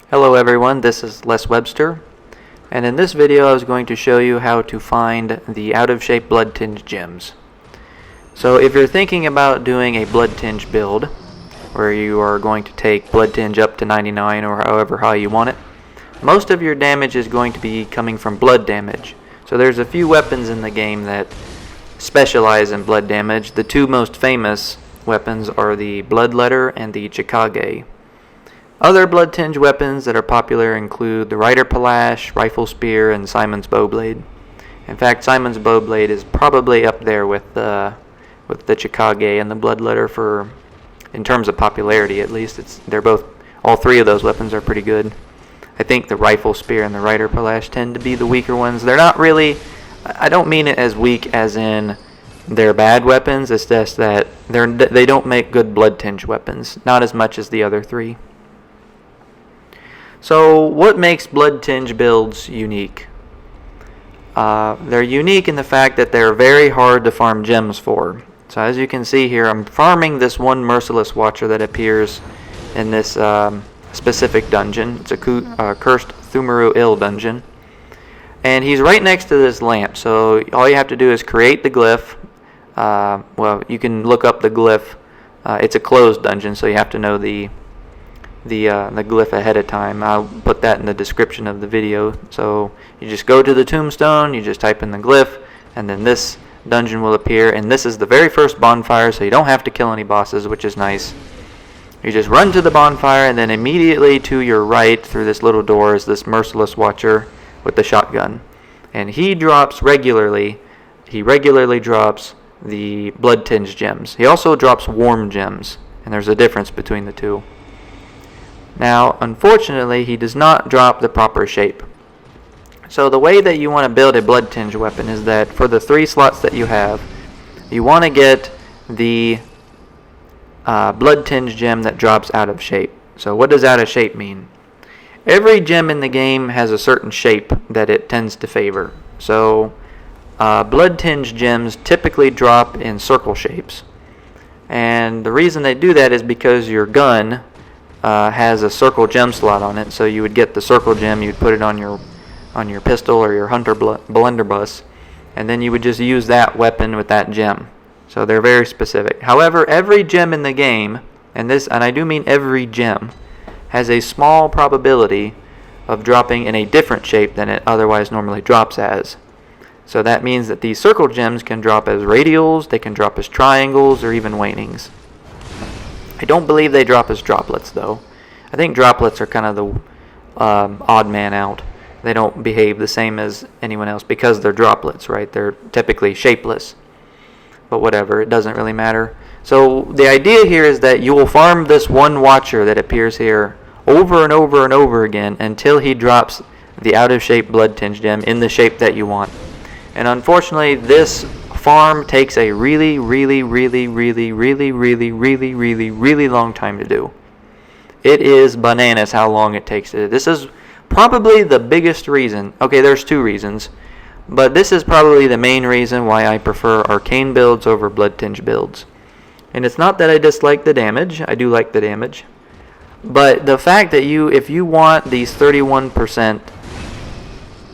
Hello everyone, this is Les Webster, and in this video I was going to show you how to find the out-of-shape Bloodtinge gems. So if you're thinking about doing a Bloodtinge build, where you are going to take Bloodtinge up to 99 or however high you want it, most of your damage is going to be coming from blood damage. So there's a few weapons in the game that specialize in blood damage. The two most famous weapons are the Bloodletter and the Chikage. Other Bloodtinge weapons that are popular include the Rider Palash, Rifle Spear, and Simon's Bowblade. In fact, Simon's Bowblade is probably up there with the Chikage and the Bloodletter in terms of popularity at least. All three of those weapons are pretty good. I think the Rifle Spear and the Rider Palash tend to be the weaker ones. They're not really, I don't mean it as weak as in they're bad weapons, it's just that they don't make good Bloodtinge weapons, not as much as the other three. So what makes Bloodtinge builds unique? They're unique in the fact that they're very hard to farm gems for. So as you can see here, I'm farming this one merciless watcher that appears in this specific dungeon. It's a cursed Thumaru Ill dungeon. And he's right next to this lamp. So all you have to do is create the glyph. Well, you can look up the glyph. It's a closed dungeon, so you have to know the glyph ahead of time. I'll put that in the description of the video. So you just go to the tombstone, you just type in the glyph, and then this dungeon will appear. And this is the very first bonfire, so you don't have to kill any bosses, which is nice. You just run to the bonfire, and then immediately to your right through this little door is this merciless watcher with the shotgun. And he regularly drops the Bloodtinge gems. He also drops warm gems, and there's a difference between the two. Now, unfortunately, he does not drop the proper shape. So the way that you want to build a Bloodtinge weapon is that for the 3 slots that you have, you want to get the Bloodtinge gem that drops out of shape. So what does out of shape mean? Every gem in the game has a certain shape that it tends to favor. So Bloodtinge gems typically drop in circle shapes. And the reason they do that is because your gun has a circle gem slot on it, so you would get the circle gem, you'd put it on your pistol or your hunter blunderbuss, and then you would just use that weapon with that gem. So they're very specific. However, every gem in the game, and I do mean every gem, has a small probability of dropping in a different shape than it otherwise normally drops as. So that means that these circle gems can drop as radials, they can drop as triangles, or even wanings. I don't believe they drop as droplets, though. I think droplets are kind of the odd man out. They don't behave the same as anyone else because they're droplets, right? They're typically shapeless. But whatever, it doesn't really matter. So the idea here is that you will farm this one watcher that appears here over and over and over again until he drops the out-of-shape Bloodtinge gem in the shape that you want. And unfortunately, this farm takes a really long time to do. It is bananas how long it takes to do. This is probably the biggest reason. Okay, there's 2 reasons, but this is probably the main reason why I prefer arcane builds over Bloodtinge builds. And it's not that I dislike the damage. I do like the damage. But the fact that if you want these 31%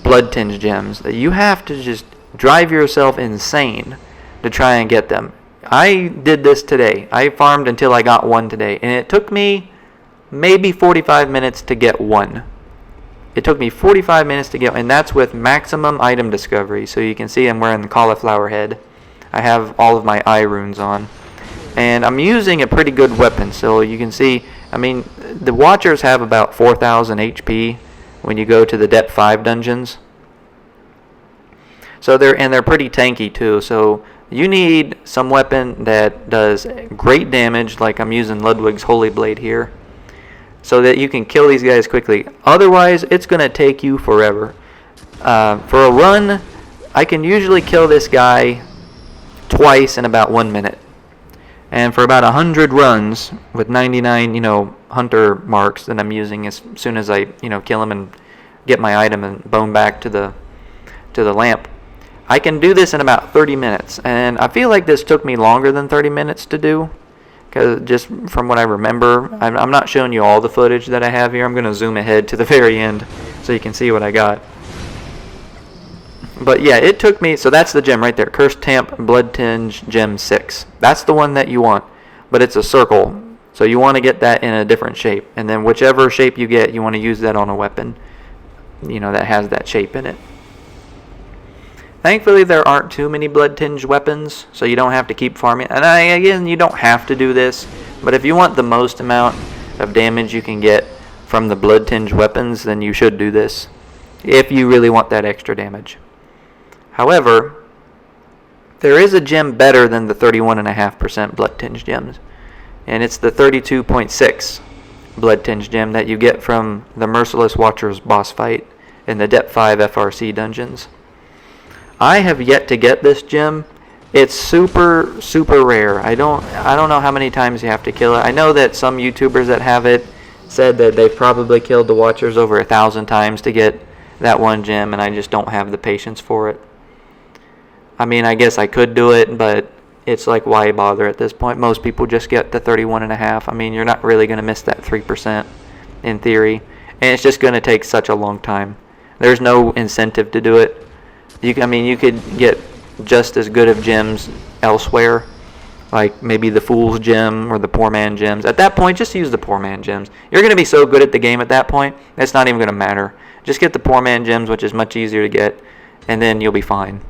Bloodtinge gems, that you have to just drive yourself insane to try and get them. I did this today. I farmed until I got 1 today, and it took me maybe 45 minutes to get 1. It took me 45 minutes to get, and that's with maximum item discovery. So you can see I'm wearing the cauliflower head. I have all of my eye runes on, and I'm using a pretty good weapon. So you can see, I mean, the watchers have about 4,000 HP when you go to the depth 5 dungeons. So they're pretty tanky too. So you need some weapon that does great damage, like I'm using Ludwig's Holy Blade here, so that you can kill these guys quickly. Otherwise, it's going to take you forever. For a run, I can usually kill this guy twice in about 1 minute. And for about 100 runs with 99, hunter marks that I'm using as soon as I, kill him and get my item and bone back to the lamp, I can do this in about 30 minutes. And I feel like this took me longer than 30 minutes to do because just from what I remember, I'm not showing you all the footage that I have here. I'm going to zoom ahead to the very end so you can see what I got. But yeah, it took me, so that's the gem right there, Cursed Tamp Bloodtinge Gem 6. That's the one that you want, but it's a circle. So you want to get that in a different shape, and then whichever shape you get, you want to use that on a weapon, that has that shape in it. Thankfully, there aren't too many Bloodtinge weapons, so you don't have to keep farming. And again, you don't have to do this, but if you want the most amount of damage you can get from the Bloodtinge weapons, then you should do this, if you really want that extra damage. However, there is a gem better than the 31.5% Bloodtinge gems, and it's the 32.6 Bloodtinge gem that you get from the Merciless Watcher's boss fight in the Depth 5 FRC dungeons. I have yet to get this gem. It's super, super rare. I don't know how many times you have to kill it. I know that some YouTubers that have it said that they've probably killed the Watchers over 1,000 times to get that one gem, and I just don't have the patience for it. I mean, I guess I could do it, but it's like, why bother at this point? Most people just get the 31.5. I mean, you're not really going to miss that 3% in theory, and it's just going to take such a long time. There's no incentive to do it. You could get just as good of gems elsewhere, like maybe the Fool's Gem or the Poor Man Gems. At that point, just use the Poor Man Gems. You're going to be so good at the game at that point, it's not even going to matter. Just get the Poor Man Gems, which is much easier to get, and then you'll be fine.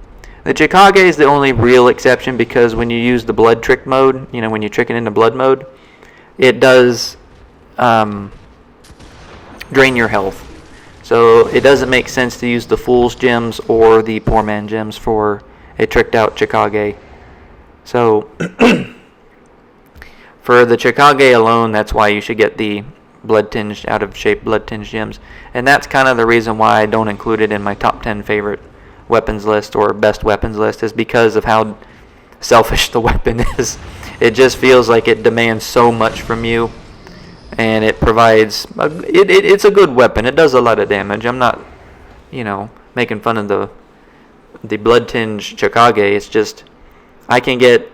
The Chikage is the only real exception, because when you use the blood trick mode, when you trick it into blood mode, it does drain your health. So it doesn't make sense to use the Fool's Gems or the Poor Man Gems for a tricked out Chikage. So for the Chikage alone, that's why you should get the Bloodtinge, out of shape Bloodtinge gems. And that's kind of the reason why I don't include it in my top 10 favorite weapons list or best weapons list, is because of how selfish the weapon is. It just feels like it demands so much from you, and it provides it's a good weapon. It does a lot of damage. I'm not making fun of the Bloodtinge Chikage. It's just I can get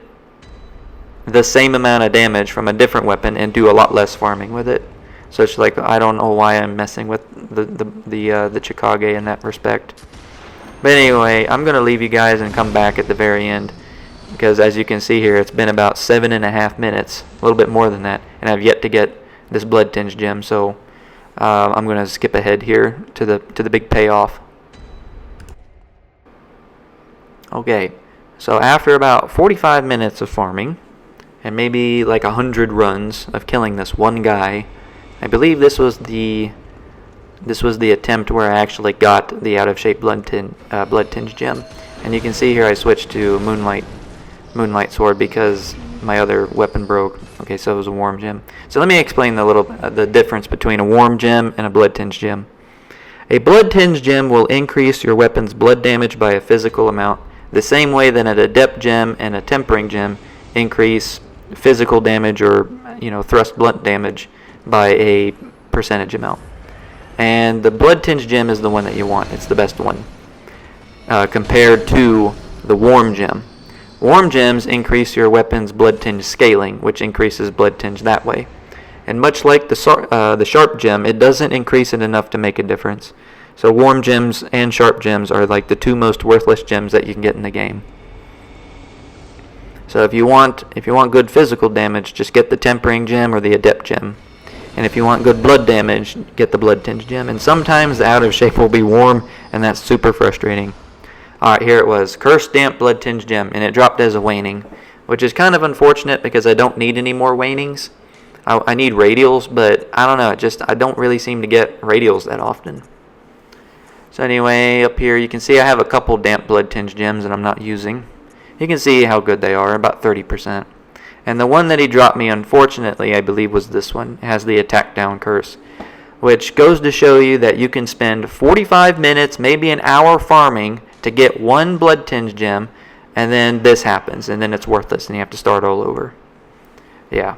the same amount of damage from a different weapon and do a lot less farming with it. So it's like, I don't know why I'm messing with the Chikage in that respect. But anyway, I'm going to leave you guys and come back at the very end, because as you can see here, it's been about 7.5 minutes, a little bit more than that, and I've yet to get this Bloodtinge gem. So I'm going to skip ahead here to the big payoff. Okay, so after about 45 minutes of farming, and maybe like 100 runs of killing this one guy, I believe this was the attempt where I actually got the out of shape Bloodtinge gem. And you can see here I switched to Moonlight Sword because my other weapon broke. Okay, so it was a warm gem. So let me explain the difference between a warm gem and a Bloodtinge gem. A Bloodtinge gem will increase your weapon's blood damage by a physical amount, the same way that an Adept gem and a Tempering gem increase physical damage or thrust blunt damage by a percentage amount. And the Bloodtinge gem is the one that you want. It's the best one compared to the warm gem. Warm gems increase your weapon's Bloodtinge scaling, which increases Bloodtinge that way. And much like the sharp gem, it doesn't increase it enough to make a difference. So warm gems and sharp gems are like the two most worthless gems that you can get in the game. So if you want good physical damage, just get the Tempering gem or the Adept gem. And if you want good blood damage, get the Bloodtinge gem. And sometimes the out of shape will be warm, and that's super frustrating. Alright, here it was. Cursed Damp Bloodtinge gem, and it dropped as a waning, which is kind of unfortunate because I don't need any more wanings. I need radials, but I don't know, I don't really seem to get radials that often. So anyway, up here you can see I have a couple damp Bloodtinge gems that I'm not using. You can see how good they are, about 30%. And the one that he dropped me, unfortunately, I believe was this one. It has the attack down curse, which goes to show you that you can spend 45 minutes, maybe an hour farming to get one Bloodtinge gem, and then this happens, and then it's worthless, and you have to start all over. Yeah.